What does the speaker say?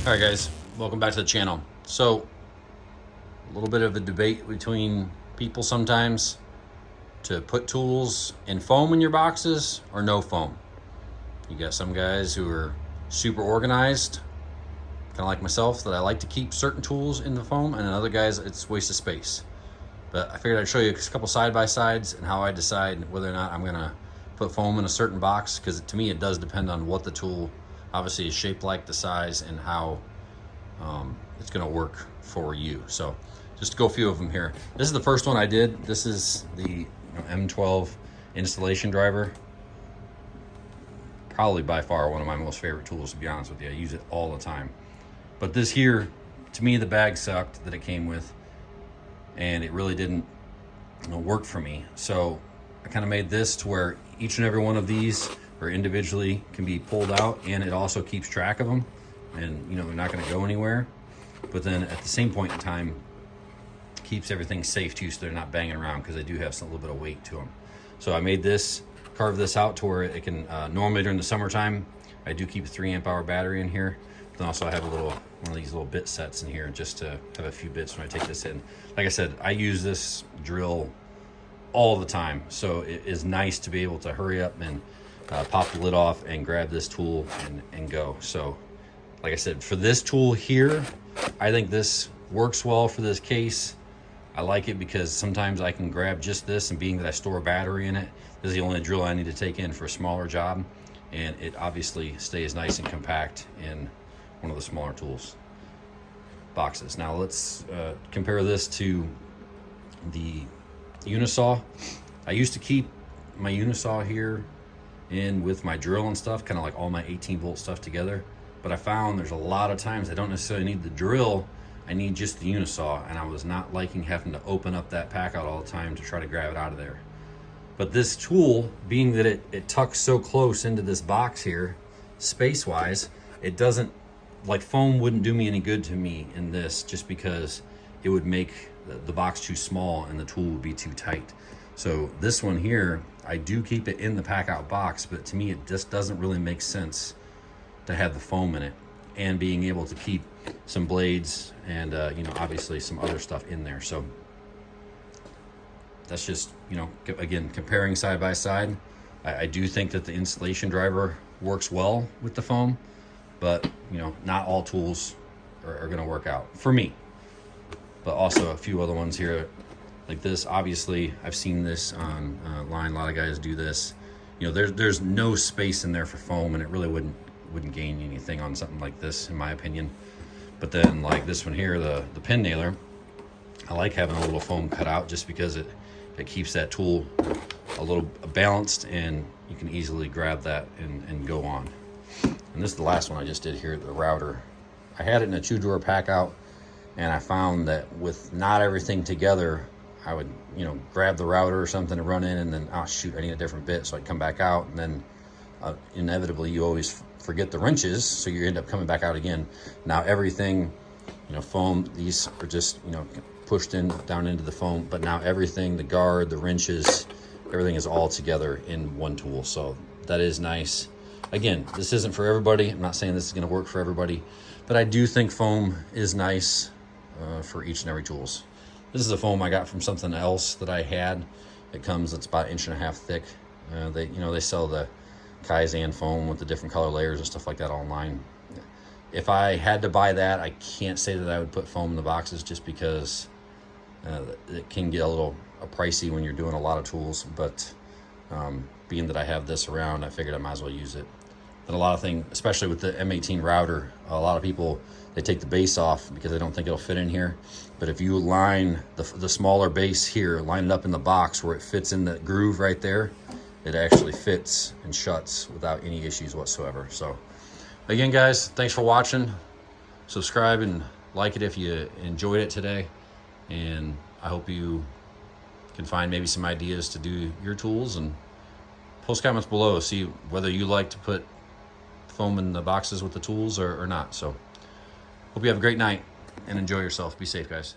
All right, guys, welcome back to the channel. So, a little bit of a debate between people sometimes to put tools in foam in your boxes or no foam. You got some guys who are super organized, kind of like myself, that I like to keep certain tools in the foam, and then other guys, it's a waste of space. But I figured I'd show you a couple side-by-sides and how I decide whether or not I'm gonna put foam in a certain box, because to me it does depend on what the tool obviously is shaped like, the size, and how it's gonna work for you. So just to go a few of them here. This is the first one I did. This is the M12 installation driver. Probably by far one of my most favorite tools, to be honest with you. I use it all the time. But this here, to me, the bag sucked that it came with, and it really didn't work for me. So I kind of made this to where each and every one of these or individually can be pulled out, and it also keeps track of them, and they're not going to go anywhere. But then at the same point in time, keeps everything safe too, so they're not banging around, because they do have a little bit of weight to them. So I made this, carved this out to where it can normally during the summertime I do keep a 3 amp hour battery in here. But then also I have one of these little bit sets in here just to have a few bits when I take this in. Like I said, I use this drill all the time, so it is nice to be able to hurry up and pop the lid off and grab this tool and go. So like I said, for this tool here, I think this works well for this case. I like it because sometimes I can grab just this, and being that I store a battery in it, this is the only drill I need to take in for a smaller job, and it obviously stays nice and compact in one of the smaller tools boxes. Now let's compare this to the Unisaw. I used to keep my Unisaw here in with my drill and stuff, kind of like all my 18-volt stuff together. But I found there's a lot of times I don't necessarily need the drill, I need just the Unisaw, and I was not liking having to open up that Packout all the time to try to grab it out of there. But this tool, being that it tucks so close into this box here, space-wise, it doesn't, like foam wouldn't do me any good to me in this, just because it would make the box too small and the tool would be too tight. So this one here, I do keep it in the Packout box, but to me it just doesn't really make sense to have the foam in it, and being able to keep some blades and obviously some other stuff in there. So that's just, again, comparing side by side. I do think that the installation driver works well with the foam, but not all tools are going to work out for me. But also a few other ones here like this. Obviously I've seen this online, a lot of guys do this. There's no space in there for foam, and it really wouldn't gain anything on something like this, in my opinion. But then like this one here, the pin nailer, I like having a little foam cut out, just because it keeps that tool a little balanced, and you can easily grab that and go on. And this is the last one I just did here, the router. I had it in a 2-drawer Packout, and I found that with not everything together, I would grab the router or something to run in, and then shoot, I need a different bit, so I'd come back out, and then inevitably you always forget the wrenches, so you end up coming back out again. Now everything, foam, these are just pushed in down into the foam, but now everything, the guard, the wrenches, everything is all together in one tool. So that is nice. Again, this isn't for everybody. I'm not saying this is going to work for everybody, but I do think foam is nice for each and every tools. This is a foam I got from something else that I had. It's about 1.5 inches thick. They sell the Kaizen foam with the different color layers and stuff like that online. If I had to buy that, I can't say that I would put foam in the boxes, just because it can get a little pricey when you're doing a lot of tools. But being that I have this around, I figured I might as well use it. But a lot of things, especially with the M18 router, a lot of people, they take the base off because they don't think it'll fit in here. But if you line the smaller base here, line it up in the box where it fits in the groove right there, it actually fits and shuts without any issues whatsoever. So again, guys, thanks for watching. Subscribe and like it if you enjoyed it today, and I hope you can find maybe some ideas to do your tools, and post comments below, see whether you like to put foam in the boxes with the tools or not. So hope you have a great night and enjoy yourself. Be safe, guys.